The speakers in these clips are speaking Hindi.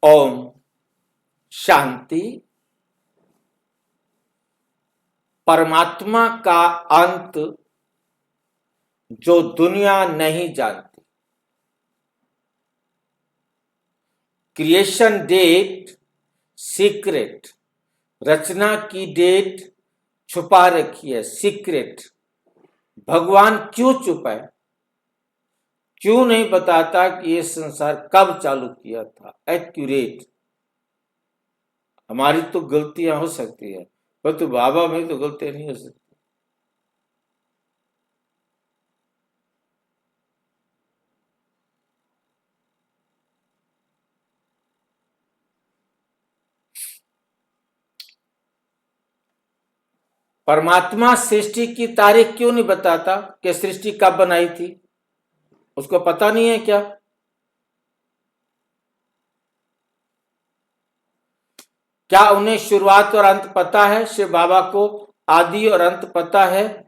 ओम शांति। परमात्मा का अंत जो दुनिया नहीं जानती, क्रिएशन डेट सीक्रेट, रचना की डेट छुपा रखी है सीक्रेट। भगवान क्यों छुपाए? क्यों नहीं बताता कि ये संसार कब चालू किया था एक्यूरेट? हमारी तो गलतियां हो सकती है, पर तो बाबा में तो गलतियां नहीं हो सकती। परमात्मा सृष्टि की तारीख क्यों नहीं बताता कि सृष्टि कब बनाई थी? उसको पता नहीं है क्या? क्या उन्हें शुरुआत और अंत पता है? शिव बाबा को आदि और अंत पता है?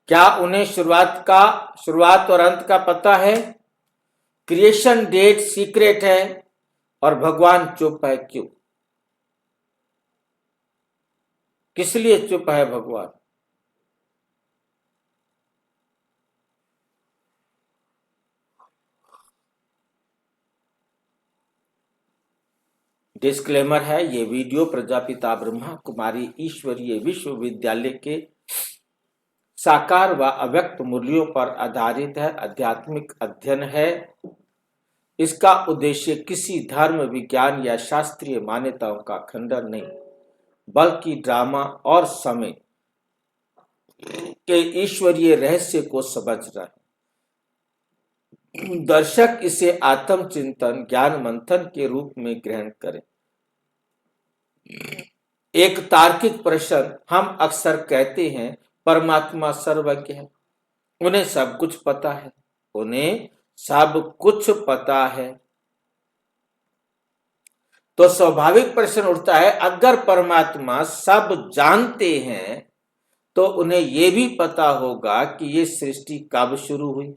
क्या उन्हें शुरुआत और अंत का पता है? क्रिएशन डेट सीक्रेट है और भगवान चुप है। क्यों? किस लिए चुप है भगवान? डिस्क्लेमर है, ये वीडियो प्रजापिता ब्रह्मा कुमारी ईश्वरीय विश्वविद्यालय के साकार व अव्यक्त मूल्यों पर आधारित है, आध्यात्मिक अध्ययन है। इसका उद्देश्य किसी धर्म, विज्ञान या शास्त्रीय मान्यताओं का खंडन नहीं, बल्कि ड्रामा और समय के ईश्वरीय रहस्य को समझना है। दर्शक इसे आत्मचिंतन, ज्ञान मंथन के रूप में ग्रहण करें। एक तार्किक प्रश्न, हम अक्सर कहते हैं परमात्मा सर्वज्ञ है, उन्हें सब कुछ पता है, उन्हें सब कुछ पता है। तो स्वाभाविक प्रश्न उठता है, अगर परमात्मा सब जानते हैं तो उन्हें यह भी पता होगा कि ये सृष्टि कब शुरू हुई।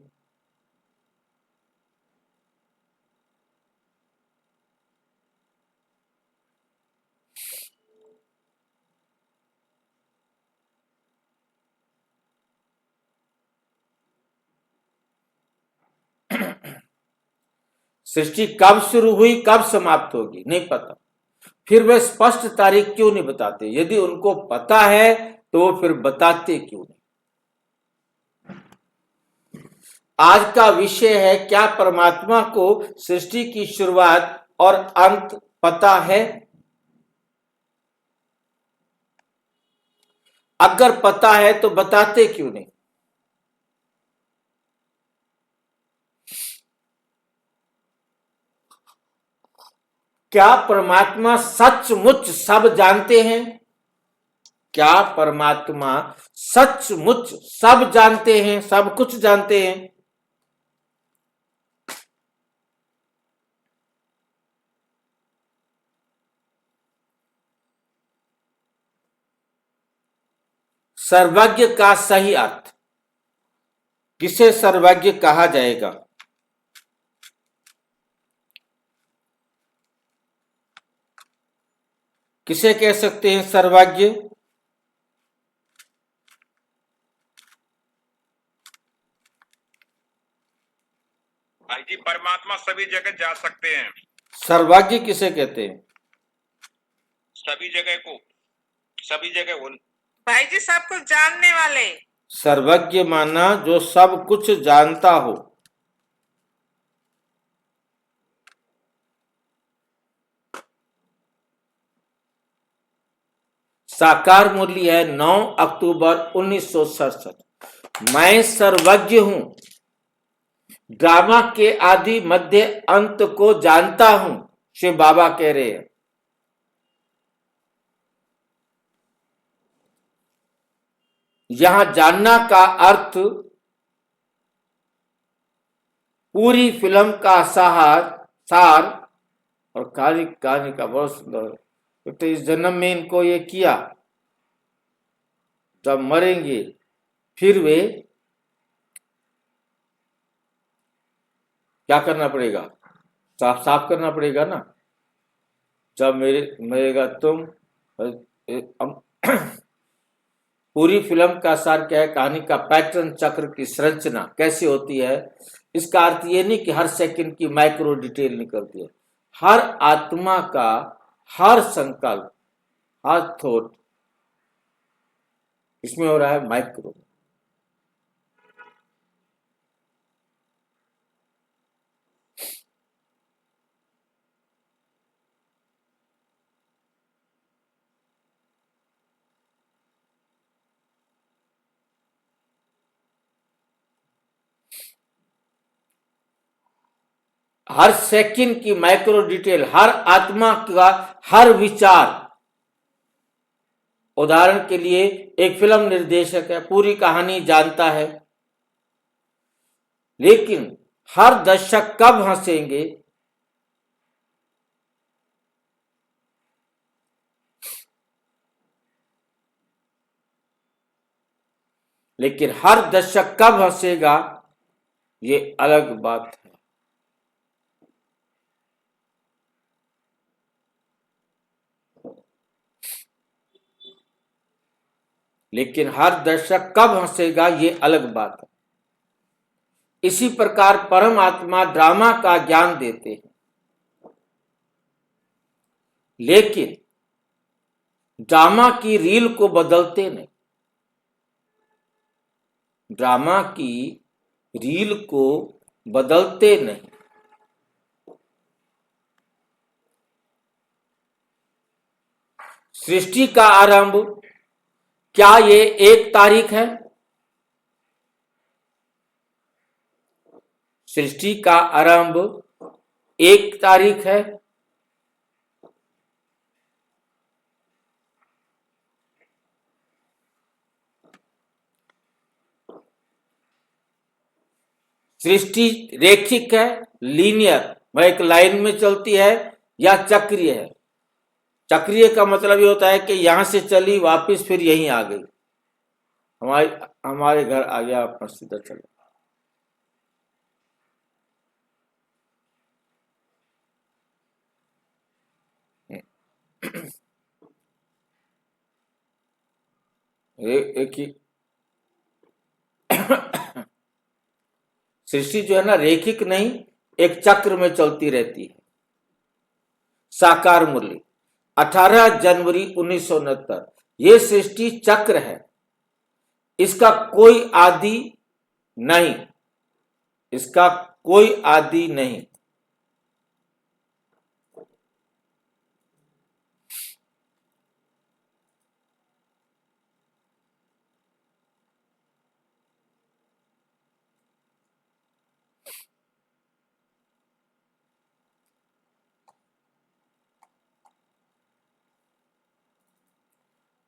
सृष्टि कब शुरू हुई, कब समाप्त होगी, नहीं पता। फिर वे स्पष्ट तारीख क्यों नहीं बताते? यदि उनको पता है तो वो फिर बताते क्यों नहीं? आज का विषय है, क्या परमात्मा को सृष्टि की शुरुआत और अंत पता है? अगर पता है तो बताते क्यों नहीं? क्या परमात्मा सचमुच सब जानते हैं? क्या परमात्मा सचमुच सब जानते हैं, सब कुछ जानते हैं? सर्वज्ञ का सही अर्थ किसे सर्वज्ञ कहा जाएगा? किसे कह सकते हैं सर्वज्ञ? भाई जी, परमात्मा सभी जगह जा सकते हैं। सर्वज्ञ किसे कहते हैं? सभी जगह को, सभी जगह भाई जी, सब कुछ जानने वाले। सर्वज्ञ माना जो सब कुछ जानता हो। साकार मूल्य है 9 अक्टूबर 1967। मैं सर्वज्ञ हूं, ड्रामा के आदि मध्य अंत को जानता हूं, शिव बाबा कह रहे हैं। यहां जानना का अर्थ पूरी फिल्म का सार और कहानी का बहुत सुंदर। तो इस जन्म में इनको ये किया, जब मरेंगे फिर वे क्या करना पड़ेगा, साफ साफ करना पड़ेगा ना। जब मरेगा तुम, पूरी फिल्म का सार क्या है, कहानी का पैटर्न चक्र की संरचना कैसे होती है। इसका अर्थ ये नहीं कि हर सेकंड की माइक्रो डिटेल निकलती है। हर आत्मा का हर संकल्प, हर थॉट इसमें हो रहा है माइक्रो। हर सेकंड की माइक्रो डिटेल, हर आत्मा का हर विचार। उदाहरण के लिए एक फिल्म निर्देशक है, पूरी कहानी जानता है, लेकिन हर दर्शक कब हंसेंगे, लेकिन हर दर्शक कब हंसेगा ये अलग बात है। लेकिन हर दर्शक कब हंसेगा ये अलग बात है। इसी प्रकार परमात्मा ड्रामा का ज्ञान देते हैं, लेकिन ड्रामा की रील को बदलते नहीं। ड्रामा की रील को बदलते नहीं। सृष्टि का आरंभ, क्या ये एक तारीख है? सृष्टि का आरंभ एक तारीख है? सृष्टि रेखिक है, लीनियर, वह एक लाइन में चलती है, या चक्रीय है? चक्रीय का मतलब ये होता है कि यहां से चली वापस फिर यहीं आ गई, हमारे घर आ गया, अपना सीधा चला। एक ही सृष्टि जो है ना, रेखिक नहीं, एक चक्र में चलती रहती है। साकार मुरली 18 जनवरी 1969। ये सृष्टि चक्र है, इसका कोई आदि नहीं, इसका कोई आदि नहीं।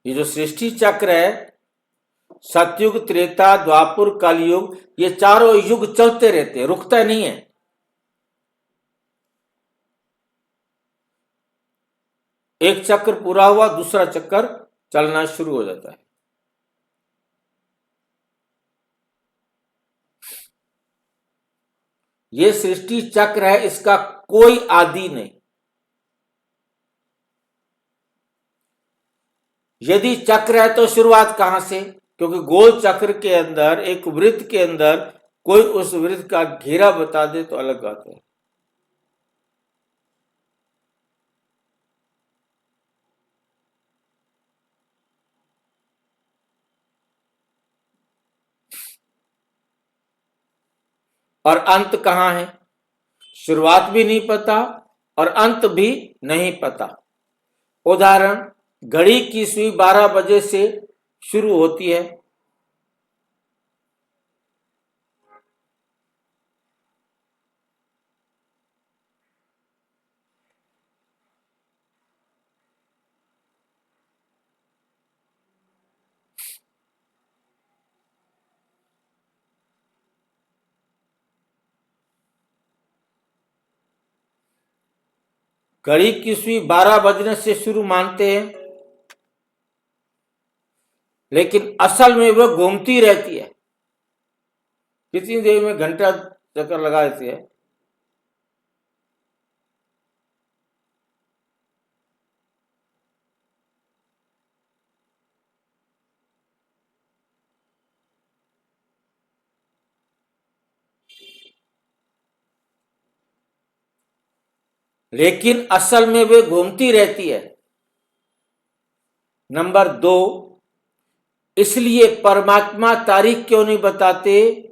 ये जो सृष्टि चक्र है, सतयुग, त्रेता, द्वापुर, कलयुग, ये चारों युग चलते रहते हैं, रुकता नहीं है। एक चक्र पूरा हुआ, दूसरा चक्कर चलना शुरू हो जाता है। ये सृष्टि चक्र है, इसका कोई आदि नहीं। यदि चक्र है तो शुरुआत कहां से? क्योंकि गोल चक्र के अंदर, एक वृत्त के अंदर कोई उस वृत्त का घेरा बता दे तो अलग बात है। और अंत कहां है? शुरुआत भी नहीं पता और अंत भी नहीं पता। उदाहरण, घड़ी की सुई 12 बजे से शुरू होती है, घड़ी की सुई 12 बजने से शुरू मानते हैं, लेकिन असल में वह घूमती रहती है। कितनी देर में घंटा चक्कर लगा देती है। लेकिन असल में वे घूमती रहती है। नंबर 2, इसलिए परमात्मा तारीख क्यों नहीं बताते?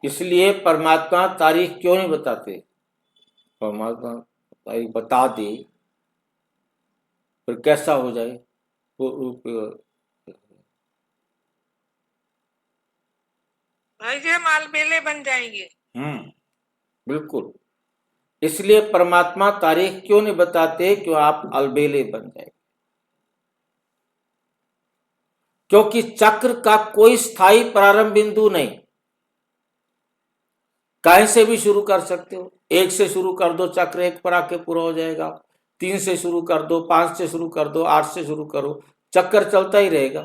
इसलिए परमात्मा तारीख क्यों नहीं बताते? परमात्मा तारीख बता दे फिर कैसा हो जाए? भाई जी हम अलबेले बन जाएंगे। बिल्कुल। इसलिए परमात्मा तारीख क्यों नहीं बताते? क्यों आप अलबेले बन जाए। क्योंकि चक्र का कोई स्थायी प्रारंभ बिंदु नहीं। कहीं से भी शुरू कर सकते हो। 1 से शुरू कर दो, चक्र 1 पर आके पूरा हो जाएगा। 3 से शुरू कर दो, 5 से शुरू कर दो, 8 से शुरू करो, चक्कर चलता ही रहेगा।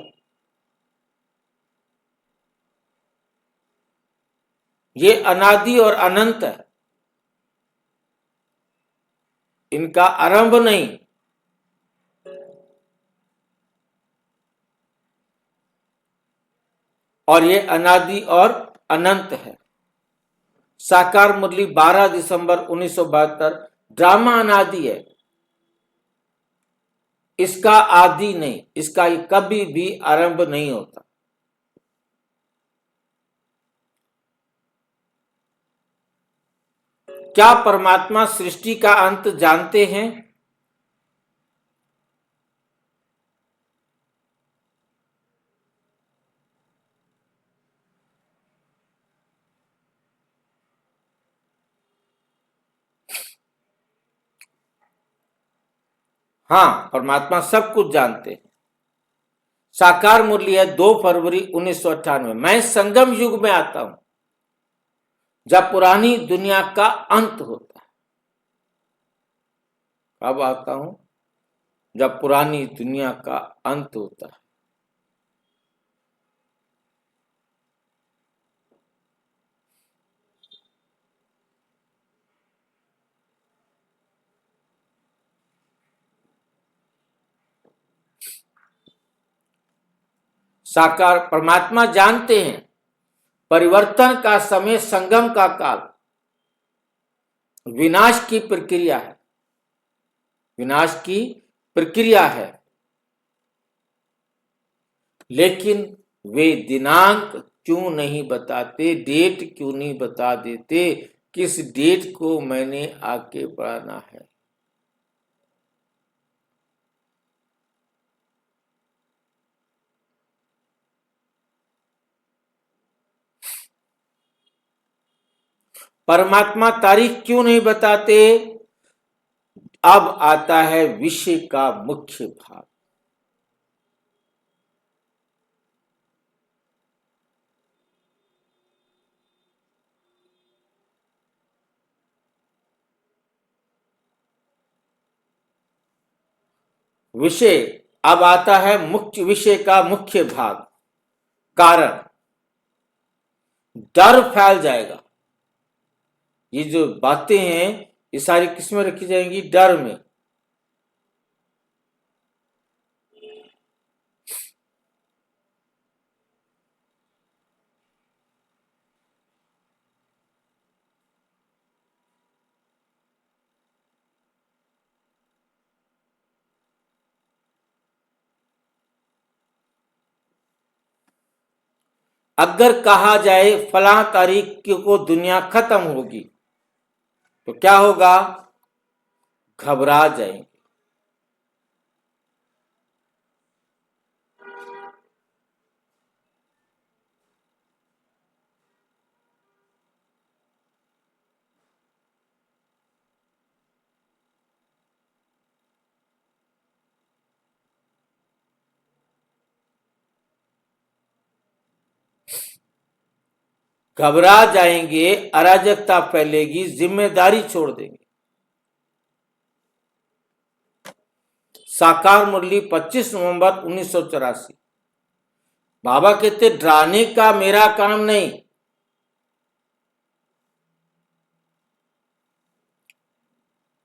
ये अनादि और अनंत है, इनका आरंभ नहीं। और ये अनादि और अनंत है। साकार मुरली 12 दिसंबर 1972। ड्रामा अनादि है, इसका आदि नहीं, इसका कभी भी आरंभ नहीं होता। क्या परमात्मा सृष्टि का अंत जानते हैं? हाँ, परमात्मा सब कुछ जानते हैं। साकार मुरली है 2 फरवरी 1998। मैं संगम युग में आता हूं, जब पुरानी दुनिया का अंत होता है। कब आता हूं? जब पुरानी दुनिया का अंत होता है। साकार परमात्मा जानते हैं परिवर्तन का समय, संगम का काल, विनाश की प्रक्रिया है। विनाश की प्रक्रिया है, लेकिन वे दिनांक क्यों नहीं बताते? डेट क्यों नहीं बता देते? किस डेट को मैंने आगे बढ़ाना है? परमात्मा तारीख क्यों नहीं बताते? अब आता है विषय का मुख्य भाग। विषय अब आता है मुख्य विषय का मुख्य भाग। कारण डर फैल जाएगा। ये जो बातें हैं ये सारी किसमें रखी जाएंगी? डर में। अगर कहा जाए फलां तारीख को दुनिया खत्म होगी, तो क्या होगा? घबरा जाएंगे। घबरा जाएंगे, अराजकता फैलेगी, जिम्मेदारी छोड़ देंगे। साकार मुरली 25 नवंबर 1984। बाबा कहते डराने का मेरा काम नहीं,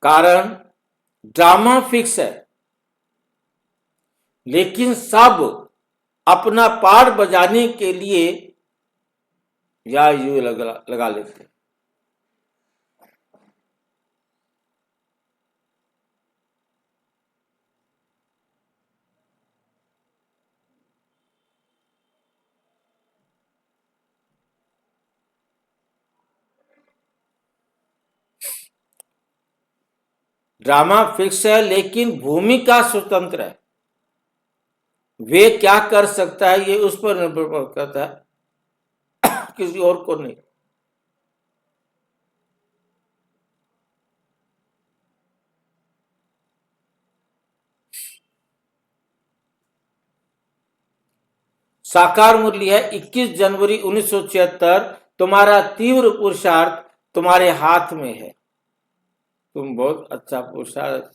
कारण ड्रामा फिक्स है, लेकिन सब अपना पार्ट बजाने के लिए या यू लगा लेते हैं। ड्रामा फिक्स है, लेकिन भूमिका स्वतंत्र है। वे क्या कर सकता है ये उस पर निर्भर करता है, किसी और को नहीं। साकार मुरली है 21 जनवरी 1976। तुम्हारा तीव्र पुरुषार्थ तुम्हारे हाथ में है। तुम बहुत अच्छा पुरुषार्थ।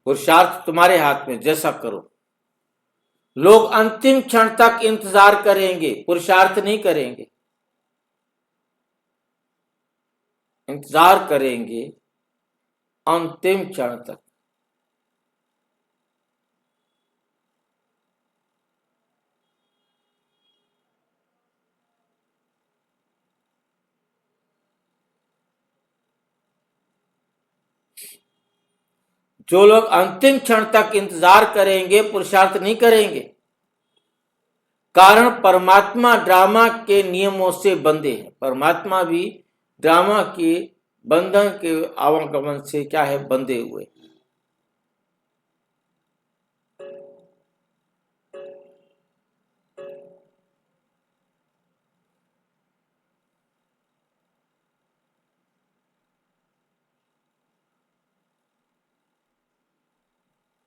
पुरुषार्थ तुम्हारे हाथ में, जैसा करो। लोग अंतिम क्षण तक इंतजार करेंगे, पुरुषार्थ नहीं करेंगे। इंतजार करेंगे अंतिम क्षण तक। जो लोग अंतिम क्षण तक इंतजार करेंगे, पुरुषार्थ नहीं करेंगे, कारण परमात्मा ड्रामा के नियमों से बंधे हैं। परमात्मा भी ड्रामा के बंधन के आवागमन से क्या है? बंधे हुए।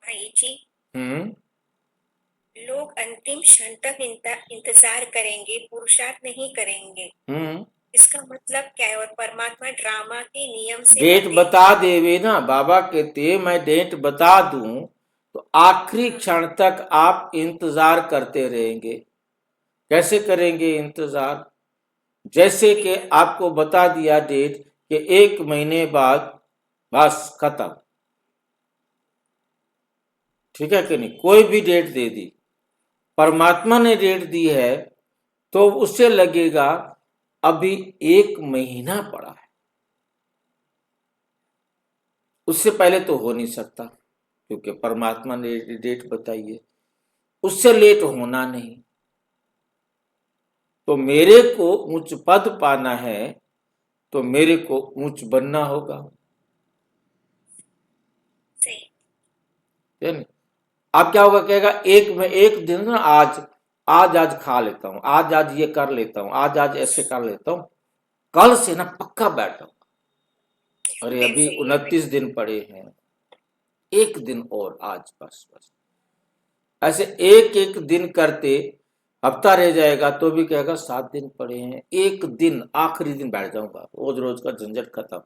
भाई जी, हम्म लोग अंतिम क्षण तक इंतजार करेंगे, पुरुषार्थ नहीं करेंगे। इसका मतलब क्या है? और परमात्मा ड्रामा के नियम से डेट बंधे बता देवे ना। बाबा कहते मैं डेट बता दूं तो आखिरी क्षण तक आप इंतजार करते रहेंगे। कैसे करेंगे इंतजार? जैसे कि आपको बता दिया डेट कि 1 महीने बाद बस खत्म। ठीक है कि नहीं? कोई भी डेट दे दी, परमात्मा ने डेट दी है तो उससे लगेगा अभी 1 महीना पड़ा है। उससे पहले तो हो नहीं सकता, क्योंकि परमात्मा ने डेट बताई है। उससे लेट होना नहीं। तो मेरे को उच्च पद पाना है तो मेरे को उच्च बनना होगा। सही। है नहीं? अब क्या होगा? कहेगा एक दिन ना, आज खा लेता हूं, आज ये कर लेता हूं, आज ऐसे कर लेता हूं, कल से ना पक्का बैठा हूं। अरे अभी 29 दिन पड़े हैं, 1 दिन और, आज बस। ऐसे एक एक दिन करते हफ्ता रह जाएगा तो भी कहेगा 7 दिन पड़े हैं, 1 दिन आखिरी दिन बैठ जाऊंगा। रोज रोज का झंझट खत्म।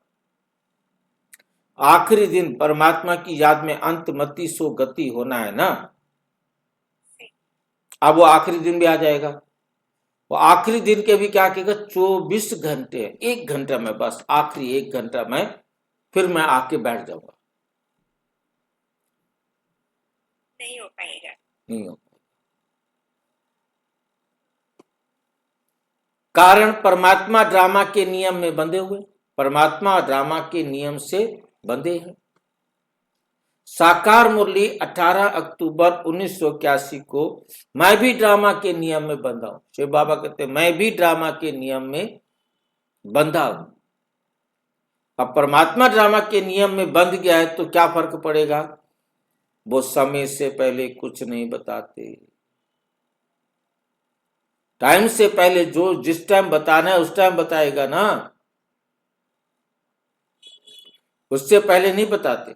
आखिरी दिन परमात्मा की याद में अंतमति सो गति होना है ना। अब वो आखिरी दिन भी आ जाएगा। वो आखिरी दिन के भी क्या कहेगा? 24 घंटे, 1 घंटा में, बस आखिरी 1 घंटा में फिर मैं आके बैठ जाऊंगा। नहीं हो पाएगा। नहीं हो। कारण परमात्मा ड्रामा के नियम में बंधे हुए। परमात्मा ड्रामा के नियम से बंधे हैं। साकार मुरली 18 अक्टूबर 1981 को मैं भी ड्रामा के नियम में बंधा हूं। शिव बाबा कहते हैं मैं भी ड्रामा के नियम में बंधा हूं। अब परमात्मा ड्रामा के नियम में बंध गया है तो क्या फर्क पड़ेगा? वो समय से पहले कुछ नहीं बताते। टाइम से पहले जो जिस टाइम बताना है उस टाइम बताएगा ना, उससे पहले नहीं बताते।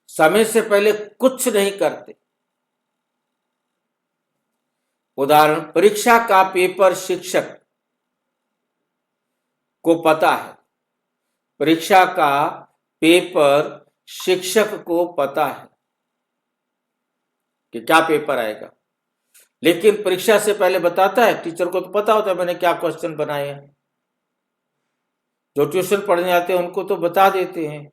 समय से पहले कुछ नहीं करते। उदाहरण, परीक्षा का पेपर शिक्षक को पता है, परीक्षा का पेपर शिक्षक को पता है कि क्या पेपर आएगा, लेकिन परीक्षा से पहले बताता है? टीचर को तो पता होता है मैंने क्या क्वेश्चन बनाए हैं। जो ट्यूशन पढ़ने आते हैं उनको तो बता देते हैं।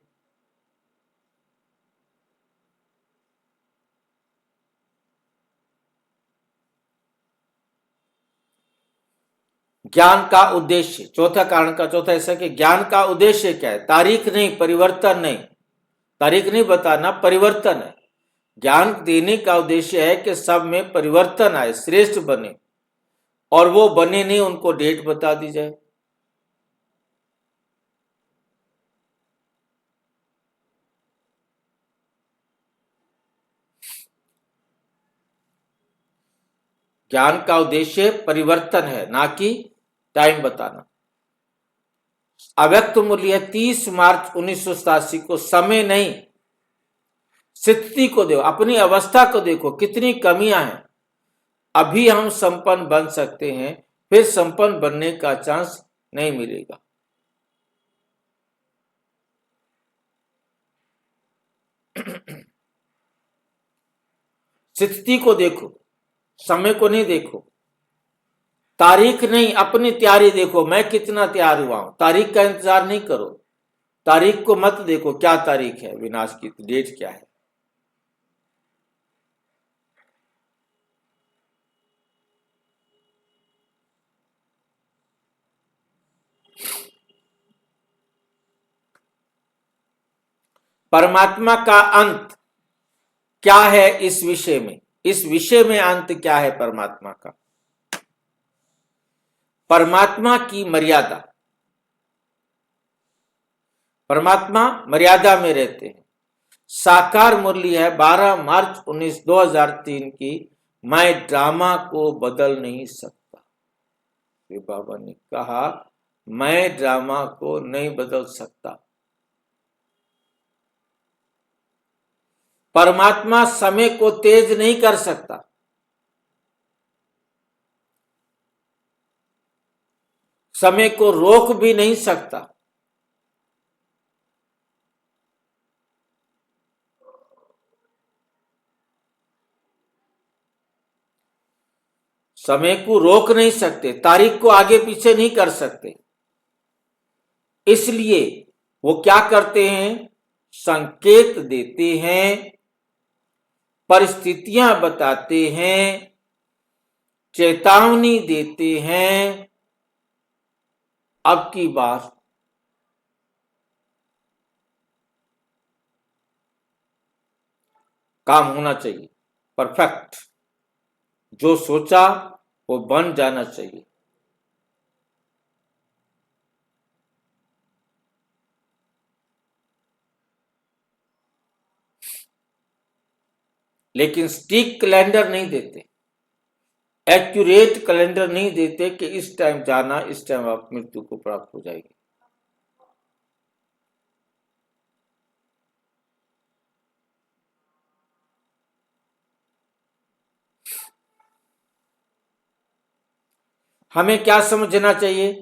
ज्ञान का उद्देश्य, चौथा कारण का चौथा ऐसा कि ज्ञान का उद्देश्य क्या है? तारीख नहीं, परिवर्तन नहीं। तारीख नहीं बताना, परिवर्तन है। ज्ञान देने का उद्देश्य है कि सब में परिवर्तन आए, श्रेष्ठ बने, और वो बने नहीं उनको डेट बता दी जाए। ज्ञान का उद्देश्य परिवर्तन है, ना कि टाइम बताना। अव्यक्त मूल्य 30 मार्च 1987 को समय नहीं, स्थिति को देखो, अपनी अवस्था को देखो, कितनी कमियां हैं। अभी हम संपन्न बन सकते हैं, फिर संपन्न बनने का चांस नहीं मिलेगा। स्थिति को देखो, समय को नहीं देखो। तारीख नहीं, अपनी तैयारी देखो, मैं कितना तैयार हुआ हूं। तारीख का इंतजार नहीं करो। तारीख को मत देखो, क्या तारीख है विनाश की, डेट क्या है। परमात्मा का अंत क्या है इस विषय में? इस विषय में अंत क्या है परमात्मा का? परमात्मा की मर्यादा, परमात्मा मर्यादा में रहते हैं। साकार मुरली है 12 मार्च 2003 की, मैं ड्रामा को बदल नहीं सकता। शिव बाबा ने कहा मैं ड्रामा को नहीं बदल सकता। परमात्मा समय को तेज नहीं कर सकता। समय को रोक भी नहीं सकता। समय को रोक नहीं सकते, तारीख को आगे पीछे नहीं कर सकते। इसलिए वो क्या करते हैं? संकेत देते हैं, परिस्थितियां बताते हैं, चेतावनी देते हैं। अब की बार काम होना चाहिए परफेक्ट। जो सोचा वो बन जाना चाहिए। लेकिन स्टिक कैलेंडर नहीं देते, एक्यूरेट कैलेंडर नहीं देते कि इस टाइम जाना, इस टाइम आप मृत्यु को प्राप्त हो जाएगी। हमें क्या समझना चाहिए?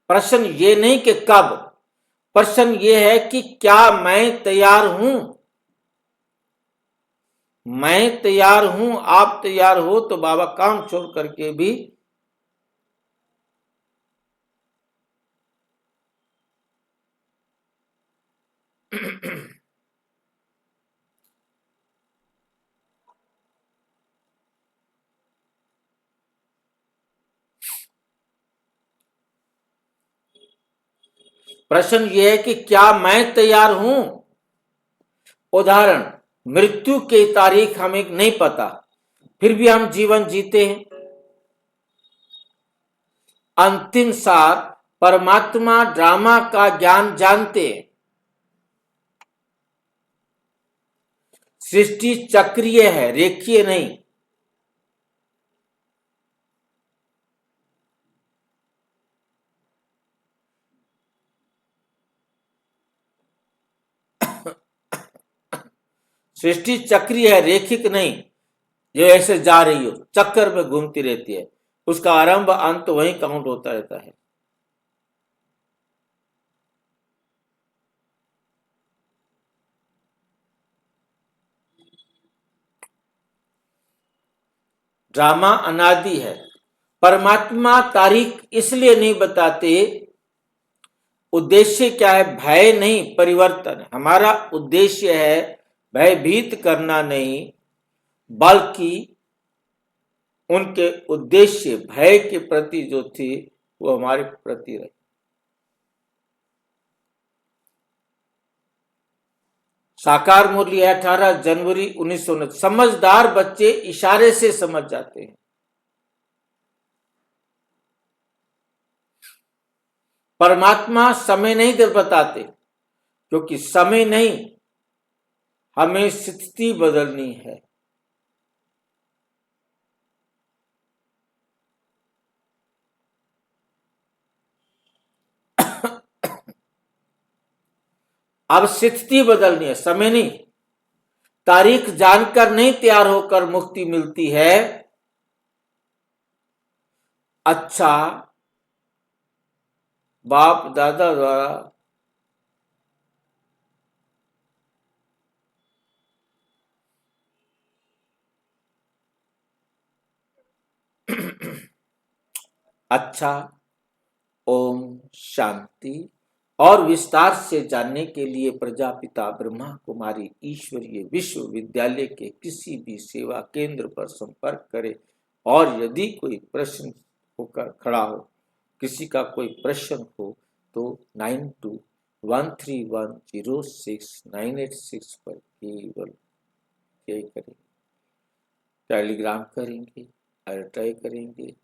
प्रश्न ये नहीं कि कब, प्रश्न ये है कि क्या मैं तैयार हूं? मैं तैयार हूं, आप तैयार हो तो बाबा काम छोड़ करके भी प्रश्न यह है कि क्या मैं तैयार हूं? उदाहरण, मृत्यु की तारीख हमें नहीं पता, फिर भी हम जीवन जीते हैं। अंतिम सार, परमात्मा ड्रामा का ज्ञान जानते हैं। सृष्टि चक्रीय है, रेखीय नहीं। सृष्टि चक्रीय है, रेखिक नहीं। जो ऐसे जा रही हो, चक्कर में घूमती रहती है, उसका आरंभ अंत वहीं काउंट होता रहता है। ड्रामा अनादि है। परमात्मा तारीख इसलिए नहीं बताते, उद्देश्य क्या है? भय नहीं, परिवर्तन। हमारा उद्देश्य है भयभीत करना नहीं, बल्कि उनके उद्देश्य भय के प्रति जो थी वो हमारे प्रति रहे। साकार मुरली 18 जनवरी 1919। समझदार बच्चे इशारे से समझ जाते हैं। परमात्मा समय नहीं दे बताते, क्योंकि समय नहीं, हमें स्थिति बदलनी है। अब स्थिति बदलनी है, समय नहीं। तारीख जानकर नहीं तैयार होकर मुक्ति मिलती है। अच्छा, बाप दादा द्वारा अच्छा। ओम शांति। और विस्तार से जानने के लिए प्रजापिता ब्रह्मा कुमारी ईश्वरीय विश्वविद्यालय के किसी भी सेवा केंद्र पर संपर्क करें। और यदि कोई प्रश्न होकर खड़ा हो, किसी का कोई प्रश्न हो, तो 9213106986 पर केवल करें, टेलीग्राम करेंगे, ट्राई करेंगे,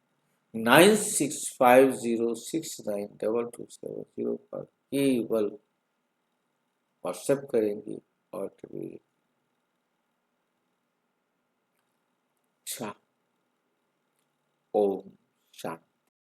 9650692270 पर केवल व्हाट्सएप करेंगे और अच्छा। ओम शांति।